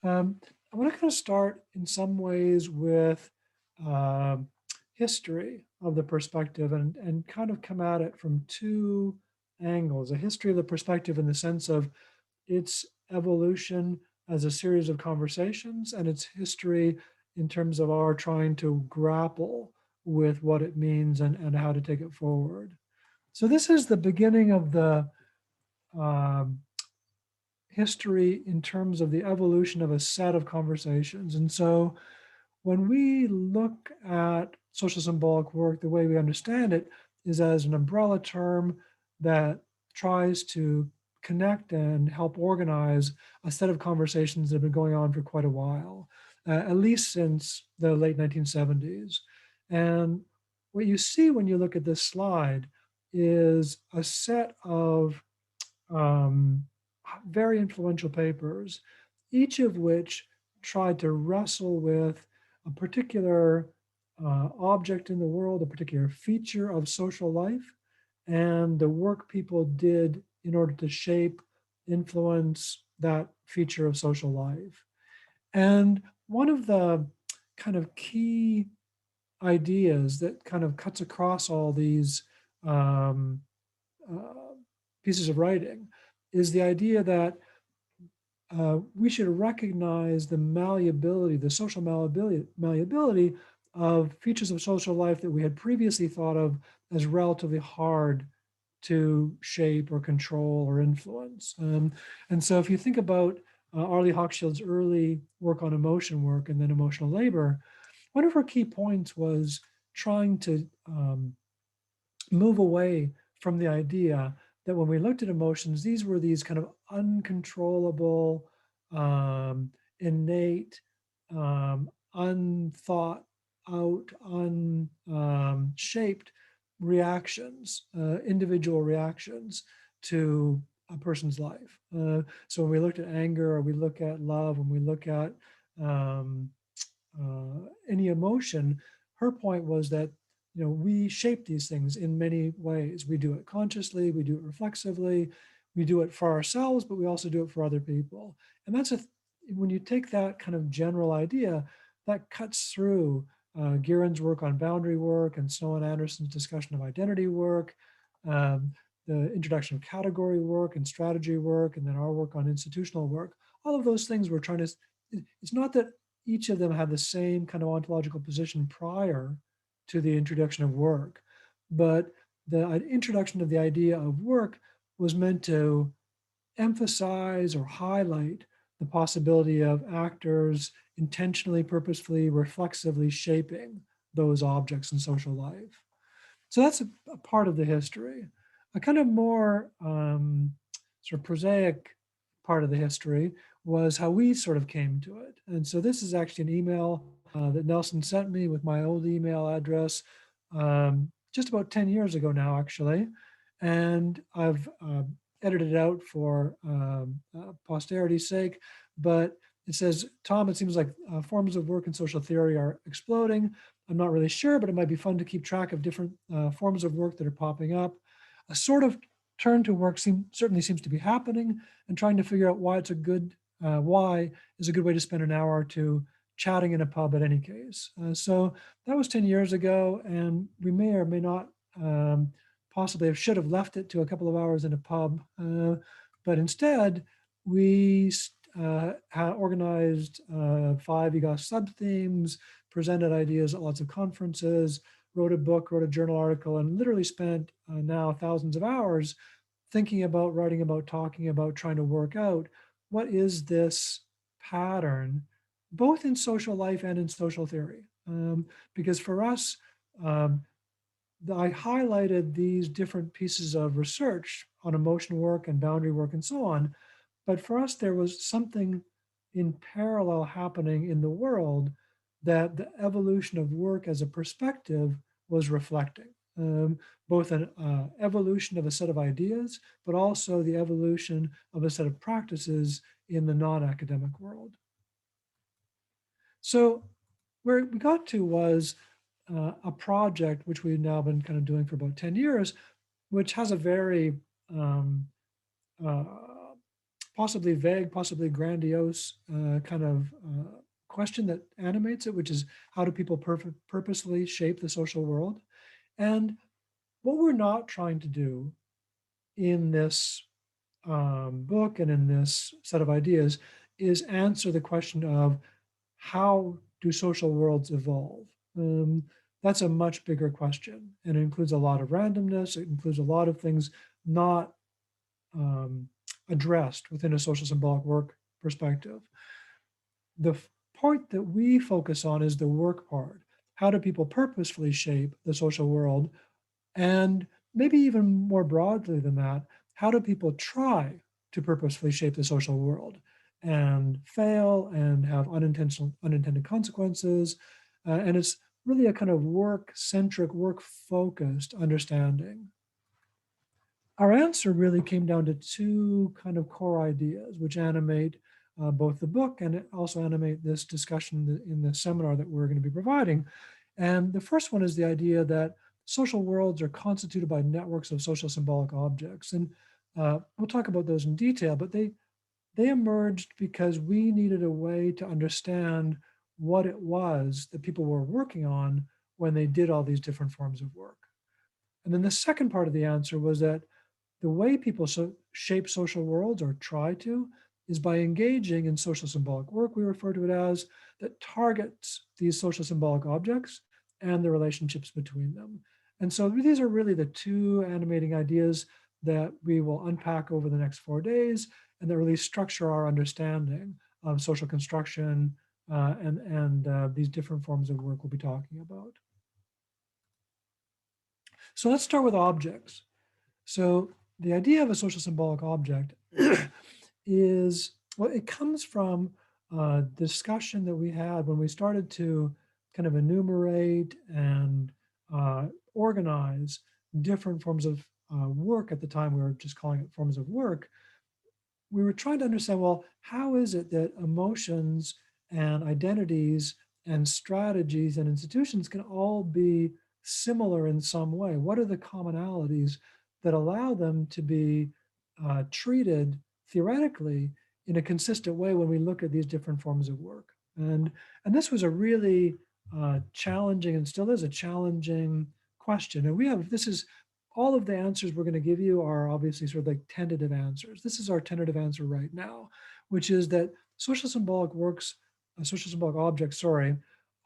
I want to kind of start in some ways with um, history of the perspective and kind of come at it from two angles. A history of the perspective in the sense of its evolution as a series of conversations and its history in terms of our trying to grapple with what it means and how to take it forward. So this is the beginning of the um, history in terms of the evolution of a set of conversations. And so when we look at social symbolic work, the way we understand it is as an umbrella term that tries to connect and help organize a set of conversations that have been going on for quite a while, at least since the late 1970s. And what you see when you look at this slide is a set of um, very influential papers, each of which tried to wrestle with a particular object in the world, a particular feature of social life, and the work people did in order to shape, influence that feature of social life. And one of the kind of key ideas that kind of cuts across all these um, uh, pieces of writing is the idea that we should recognize the malleability, the social malleability of features of social life that we had previously thought of as relatively hard to shape or control or influence. And so if you think about Arlie Hochschild's early work on emotion work and then emotional labor, one of her key points was trying to move away from the idea that when we looked at emotions, these were these kind of uncontrollable, innate, unthought out, unshaped reactions, individual reactions to a person's life. So when we looked at anger, or we look at love, when we look at um, any emotion, her point was that we shape these things in many ways. We do it consciously, we do it reflexively, we do it for ourselves, but we also do it for other people. And when you take that kind of general idea, that cuts through Guerin's work on boundary work and Snow and Anderson's discussion of identity work, um, the introduction of category work and strategy work, and then our work on institutional work. All of those things we're trying to, it's not that each of them had the same kind of ontological position prior to the introduction of work. But the introduction of the idea of work was meant to emphasize or highlight the possibility of actors intentionally, purposefully, reflexively shaping those objects in social life. So that's a part of the history. A kind of more sort of prosaic part of the history was how we sort of came to it. And so this is actually an email that Nelson sent me with my old email address just about 10 years ago now, actually. And I've edited it out for posterity's sake. But it says, Tom, it seems like forms of work in social theory are exploding. I'm not really sure, but it might be fun to keep track of different forms of work that are popping up. A sort of turn to work certainly seems to be happening, and trying to figure out why is a good way to spend an hour or two chatting in a pub at any case. So that was 10 years ago, and we may or may not possibly should have left it to a couple of hours in a pub, but instead we organized 5 EGOS sub-themes, presented ideas at lots of conferences, wrote a book, wrote a journal article, and literally spent now thousands of hours thinking about, writing about, talking about, trying to work out what is this pattern, both in social life and in social theory. Because for us, I highlighted these different pieces of research on emotion work and boundary work and so on. But for us, there was something in parallel happening in the world that the evolution of work as a perspective was reflecting. Both an evolution of a set of ideas, but also the evolution of a set of practices in the non-academic world. So where we got to was a project which we've now been kind of doing for about 10 years, which has a very um, uh, possibly vague, possibly grandiose kind of question that animates it, which is how do people purposely shape the social world? And what we're not trying to do in this book and in this set of ideas is answer the question of how do social worlds evolve? Um, that's a much bigger question, and it includes a lot of randomness. It includes a lot of things not um, addressed within a social symbolic work perspective. The part that we focus on is the work part. How do people purposefully shape the social world? And maybe even more broadly than that, how do people try to purposefully shape the social world and fail and have unintended consequences? And it's really a kind of work centric, work focused understanding. Our answer really came down to two kind of core ideas, which animate both the book and it also animate this discussion in the seminar that we're going to be providing. And the first one is the idea that social worlds are constituted by networks of social symbolic objects. And we'll talk about those in detail, but they emerged because we needed a way to understand what it was that people were working on when they did all these different forms of work. And then the second part of the answer was that the way people shape social worlds or try to is by engaging in social symbolic work, we refer to it as, that targets these social symbolic objects and the relationships between them. And so these are really the two animating ideas that we will unpack over the next 4 days and that really structure our understanding of social construction and these different forms of work we'll be talking about. So let's start with objects. So the idea of a social symbolic object is, well, it comes from a discussion that we had when we started to kind of enumerate and organize different forms of work. At the time, we were just calling it forms of work. We were trying to understand, well, how is it that emotions and identities and strategies and institutions can all be similar in some way? What are the commonalities that allow them to be treated theoretically in a consistent way when we look at these different forms of work? And this was a really challenging, and still is a challenging question. And we have, this is all of the answers we're going to give you are obviously sort of like tentative answers. This is our tentative answer right now, which is that social symbolic works, social symbolic objects, sorry,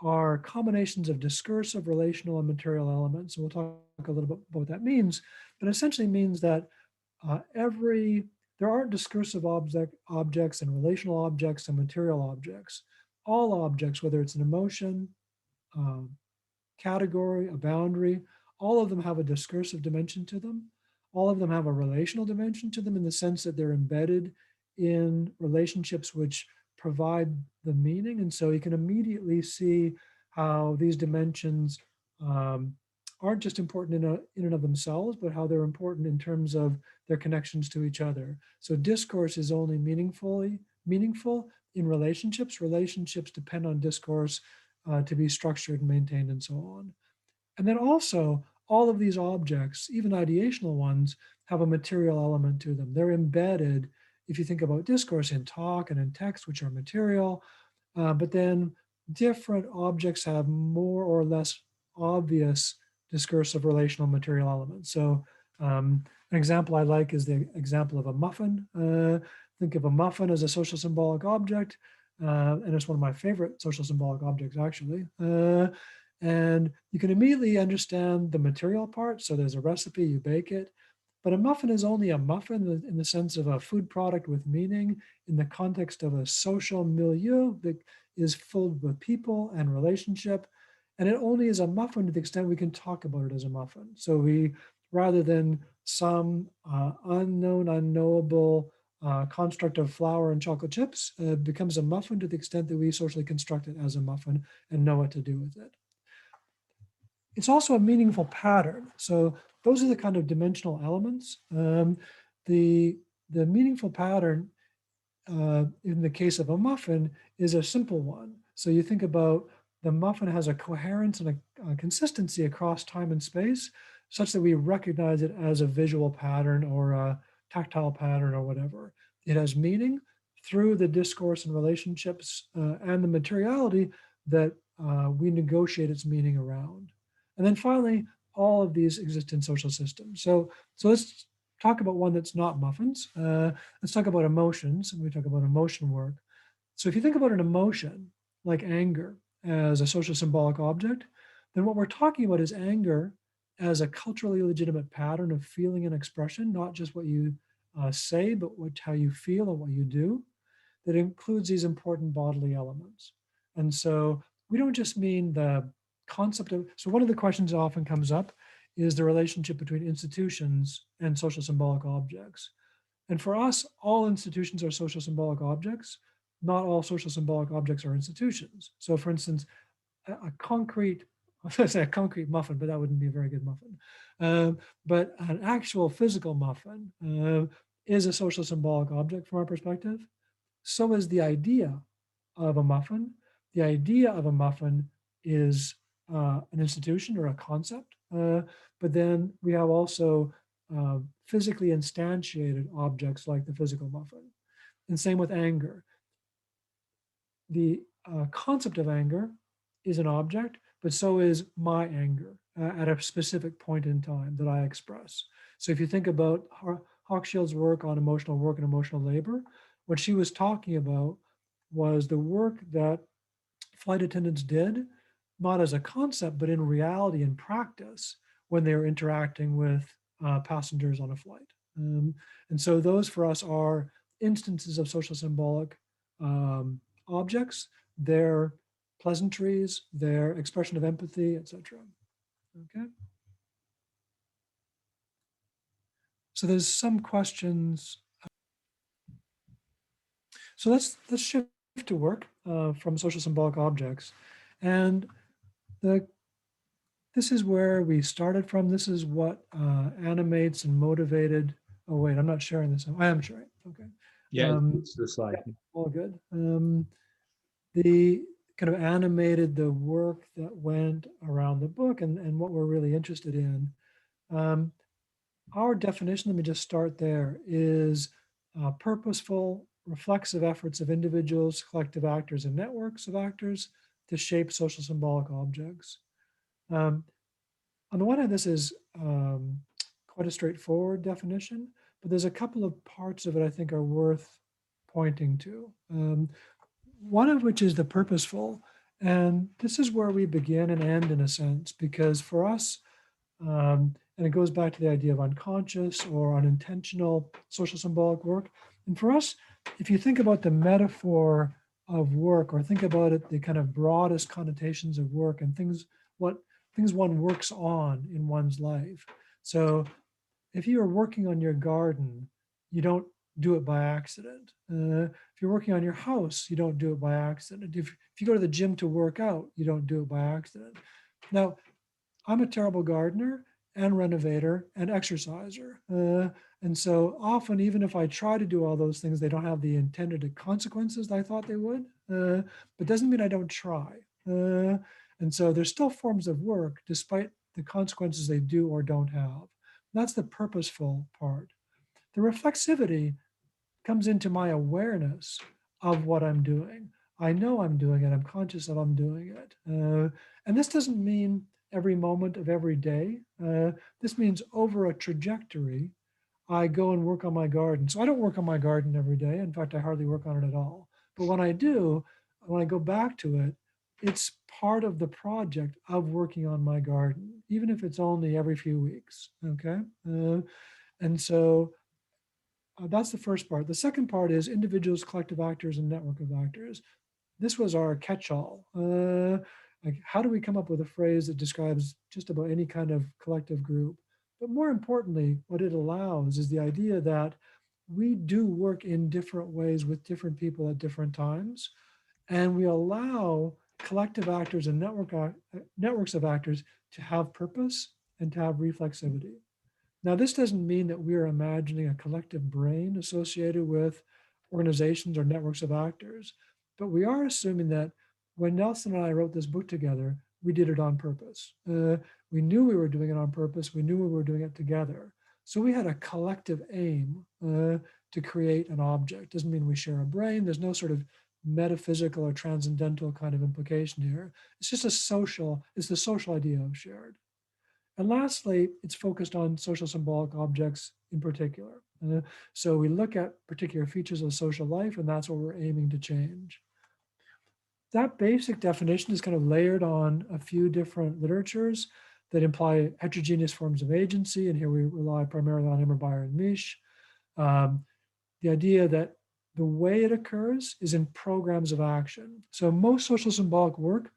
are combinations of discursive, relational, and material elements. And we'll talk a little bit about what that means, but essentially means that there aren't discursive objects and relational objects and material objects. All objects, whether it's an emotion, um, category, a boundary, all of them have a discursive dimension to them. All of them have a relational dimension to them in the sense that they're embedded in relationships which provide the meaning. And so you can immediately see how these dimensions um, aren't just important in and of themselves, but how they're important in terms of their connections to each other. So discourse is only meaningful in relationships. Relationships depend on discourse to be structured and maintained and so on. And then also, all of these objects, even ideational ones, have a material element to them. They're embedded, if you think about discourse, in talk and in text, which are material, but then different objects have more or less obvious discursive relational material elements. So an example I like is the example of a muffin. Think of a muffin as a social symbolic object, and it's one of my favorite social symbolic objects, actually. And you can immediately understand the material part. So there's a recipe, you bake it. But a muffin is only a muffin in the sense of a food product with meaning in the context of a social milieu that is filled with people and relationship. And it only is a muffin to the extent we can talk about it as a muffin. So we, rather than some unknown, unknowable construct of flour and chocolate chips, becomes a muffin to the extent that we socially construct it as a muffin and know what to do with it. It's also a meaningful pattern. So those are the kind of dimensional elements. The meaningful pattern in the case of a muffin is a simple one. So you think about the muffin has a coherence and a consistency across time and space such that we recognize it as a visual pattern or a tactile pattern or whatever. It has meaning through the discourse and relationships and the materiality that we negotiate its meaning around. And then finally, all of these exist in social systems. So let's talk about one that's not muffins. Let's talk about emotions. We talk about emotion work. So if you think about an emotion like anger as a social symbolic object, then what we're talking about is anger as a culturally legitimate pattern of feeling and expression, not just what you say, but how you feel and what you do, that includes these important bodily elements. And so we don't just mean the concept of, so one of the questions that often comes up is the relationship between institutions and social symbolic objects. And for us, all institutions are social symbolic objects. Not all social symbolic objects are institutions. So for instance, a concrete, I was going to say a concrete muffin, but that wouldn't be a very good muffin. But an actual physical muffin is a social symbolic object from our perspective. So is the idea of a muffin. The idea of a muffin is an institution or a concept. But then we have also physically instantiated objects like the physical muffin. And same with anger. The concept of anger is an object, but so is my anger at a specific point in time that I express. So if you think about Hochschild's work on emotional work and emotional labor, what she was talking about was the work that flight attendants did, not as a concept, but in reality and practice when they were interacting with passengers on a flight. And so those for us are instances of social symbolic um, objects, their pleasantries, their expression of empathy, etc. Okay. So there's some questions. So let's shift to work from social symbolic objects, and the this is where we started from. This is what animates and motivated. Oh wait, I'm not sharing this. I am sharing. Okay. Yeah, Um, it's the slide. yeah, all good. The kind of animated the work that went around the book and what we're really interested in. Um, our definition, let me just start there, is purposeful, reflexive efforts of individuals, collective actors, and networks of actors to shape social symbolic objects. Um, on the one hand, this is quite a straightforward definition, but there's a couple of parts of it I think are worth pointing to. One of which is the purposeful. And this is where we begin and end in a sense, because for us, and it goes back to the idea of unconscious or unintentional social symbolic work. And for us, if you think about the metaphor of work or think about it, the kind of broadest connotations of work and what things one works on in one's life. So if you are working on your garden, you don't do it by accident. If you're working on your house, you don't do it by accident. If you go to the gym to work out, you don't do it by accident. Now, I'm a terrible gardener and renovator and exerciser. And so often, even if I try to do all those things, they don't have the intended consequences I thought they would. But doesn't mean I don't try. And so there's still forms of work despite the consequences they do or don't have. That's the purposeful part. The reflexivity comes into my awareness of what I'm doing. I know I'm doing it. I'm conscious that I'm doing it. And this doesn't mean every moment of every day. This means over a trajectory, I go and work on my garden. So I don't work on my garden every day. In fact, I hardly work on it at all. But when I do, when I go back to it, it's part of the project of working on my garden, even if it's only every few weeks. Okay. And so that's the first part. The second part is individuals, collective actors, and network of actors. This was our catch-all. Like, how do we come up with a phrase that describes just about any kind of collective group? But more importantly, what it allows is the idea that we do work in different ways with different people at different times, and we allow collective actors and networks of actors to have purpose and to have reflexivity. Now, this doesn't mean that we are imagining a collective brain associated with organizations or networks of actors, but we are assuming that when Nelson and I wrote this book together, we did it on purpose. We knew we were doing it on purpose. We knew we were doing it together. So we had a collective aim to create an object. Doesn't mean we share a brain. There's no sort of metaphysical or transcendental kind of implication here. It's just it's the social idea of shared. And lastly, it's focused on social symbolic objects in particular. So we look at particular features of social life, and that's what we're aiming to change. That basic definition is kind of layered on a few different literatures that imply heterogeneous forms of agency. And here we rely primarily on Immerbayer and Misch. Um, the idea that the way it occurs is in programs of action. So most social symbolic work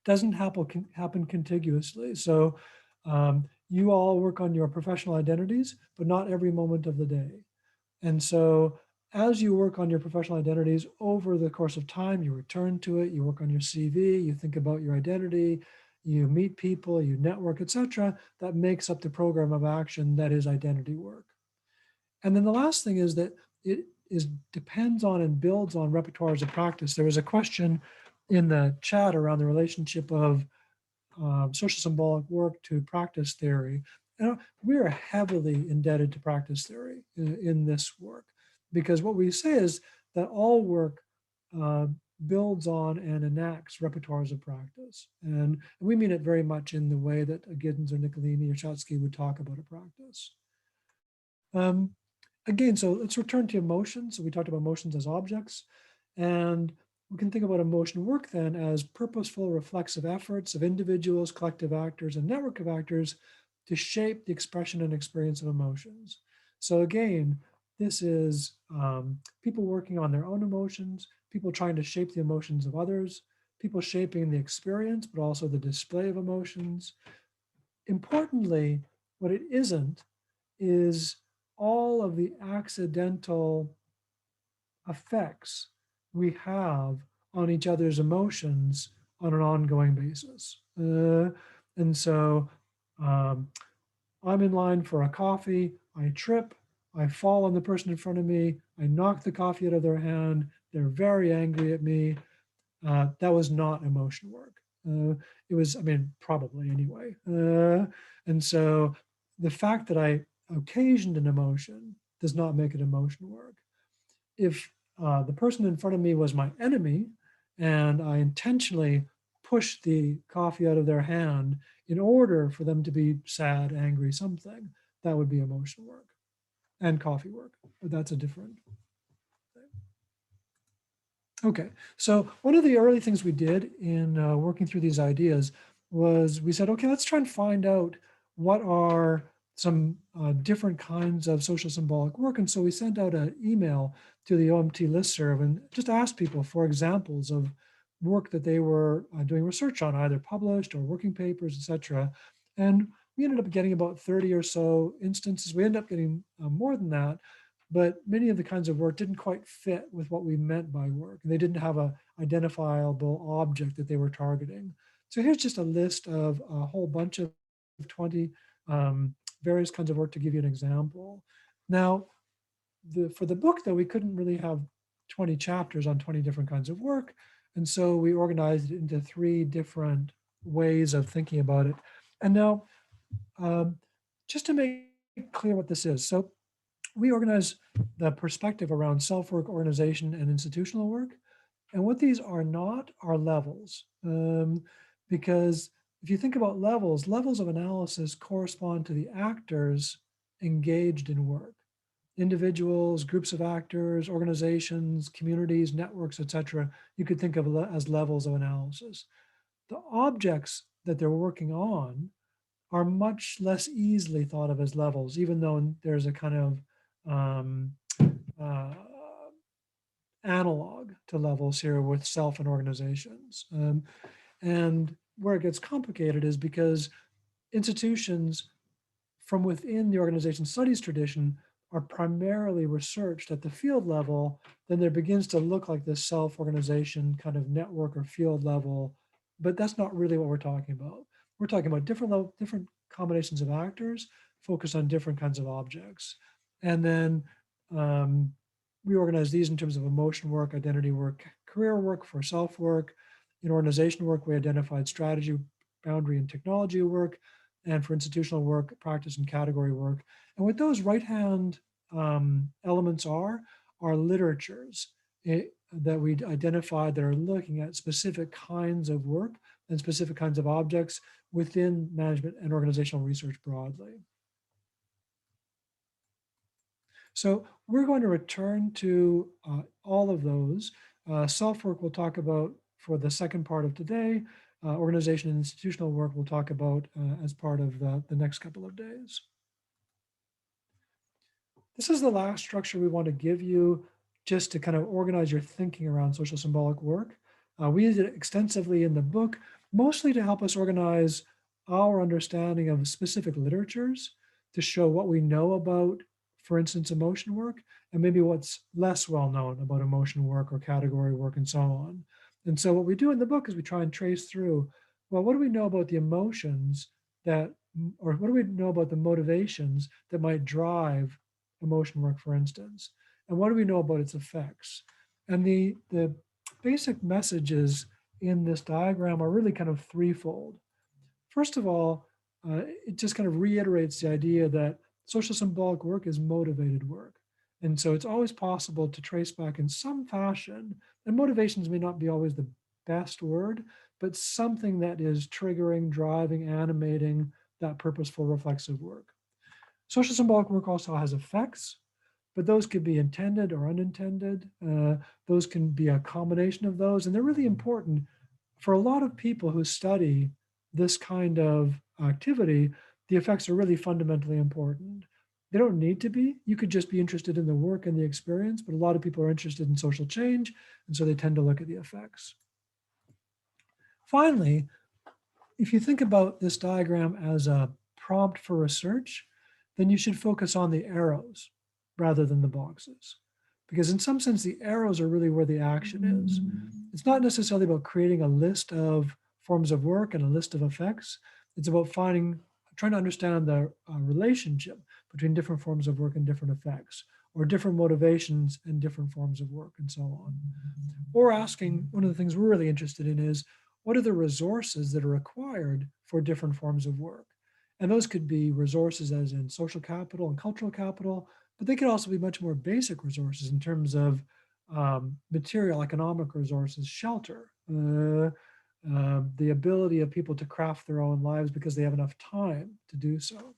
doesn't happen contiguously. So you all work on your professional identities, but not every moment of the day. And so as you work on your professional identities over the course of time, you return to it, you work on your CV, you think about your identity, you meet people, you network, etc. That makes up the program of action that is identity work. And then the last thing is that it depends on and builds on repertoires of practice. There was a question in the chat around the relationship of social symbolic work to practice theory. And we are heavily indebted to practice theory in this work, because what we say is that all work uh, builds on and enacts repertoires of practice. And we mean it very much in the way that Giddens or Nicolini or Chotsky would talk about a practice. Um, Again, so let's return to emotions. So we talked about emotions as objects, and we can think about emotion work then as purposeful reflexive efforts of individuals, collective actors, and network of actors to shape the expression and experience of emotions. So again, this is people working on their own emotions, people trying to shape the emotions of others, people shaping the experience, but also the display of emotions. Importantly, what it isn't is all of the accidental effects we have on each other's emotions on an ongoing basis. And so um, I'm in line for a coffee, I trip, I fall on the person in front of me, I knock the coffee out of their hand, they're very angry at me. That was not emotion work. It was, I mean, probably anyway. And so the fact that I occasioned an emotion does not make it emotion work. If the person in front of me was my enemy and I intentionally pushed the coffee out of their hand in order for them to be sad, angry, something, that would be emotion work and coffee work. But that's a different thing. Okay, so one of the early things we did in working through these ideas was we said, okay, let's try and find out what are some different kinds of social symbolic work. And so we sent out an email to the OMT listserv and just asked people for examples of work that they were doing research on, either published or working papers, etc. And we ended up getting about 30 or so instances. We ended up getting more than that, but many of the kinds of work didn't quite fit with what we meant by work. They didn't have a identifiable object that they were targeting. So here's just a list of a whole bunch of 20 various kinds of work to give you an example. Now, for the book, though, we couldn't really have 20 chapters on 20 different kinds of work. And so we organized it into 3 different ways of thinking about it. And now, just to make clear what this is. So we organize the perspective around self-work, organization, and institutional work. And what these are not are levels. Because if you think about levels of analysis correspond to the actors engaged in work. Individuals, groups of actors, organizations, communities, networks, etc. You could think of as levels of analysis. The objects that they're working on are much less easily thought of as levels, even though there's a kind of uh, analog to levels here with self and organizations. And where it gets complicated is because institutions from within the organization studies tradition are primarily researched at the field level, then there begins to look like this self-organization kind of network or field level, but that's not really what we're talking about. We're talking about different combinations of actors focused on different kinds of objects. And then we organize these in terms of emotion work, identity work, career work for self work. In organization work, we identified strategy, boundary, and technology work. And for institutional work, practice and category work. And with those right-hand elements are literatures that we identified that are looking at specific kinds of work and specific kinds of objects within management and organizational research broadly. So we're going to return to all of those. Self-work we'll talk about for the second part of today. Organization and institutional work we'll talk about as part of the next couple of days. This is the last structure we want to give you just to kind of organize your thinking around social symbolic work. We use it extensively in the book, mostly to help us organize our understanding of specific literatures to show what we know about, for instance, emotion work, and maybe what's less well known about emotion work or category work and so on. And so what we do in the book is we try and trace through, well, what do we know about the emotions that, or what do we know about the motivations that might drive emotion work, for instance, and what do we know about its effects? And the basic messages in this diagram are really kind of threefold. First of all, it just kind of reiterates the idea that social symbolic work is motivated work. And so it's always possible to trace back in some fashion, and motivations may not be always the best word, but something that is triggering, driving, animating that purposeful reflexive work. Social symbolic work also has effects, but those could be intended or unintended. Those can be a combination of those, and they're really important for a lot of people who study this kind of activity. The effects are really fundamentally important. They don't need to be. You could just be interested in the work and the experience, but a lot of people are interested in social change, and so they tend to look at the effects. Finally, if you think about this diagram as a prompt for research, then you should focus on the arrows rather than the boxes. Because in some sense, the arrows are really where the action is. It's not necessarily about creating a list of forms of work and a list of effects. It's about trying to understand the relationship between different forms of work and different effects, or different motivations and different forms of work, and so on. Or asking, one of the things we're really interested in is, what are the resources that are required for different forms of work? And those could be resources as in social capital and cultural capital, but they could also be much more basic resources in terms of material, economic resources, shelter, the ability of people to craft their own lives because they have enough time to do so.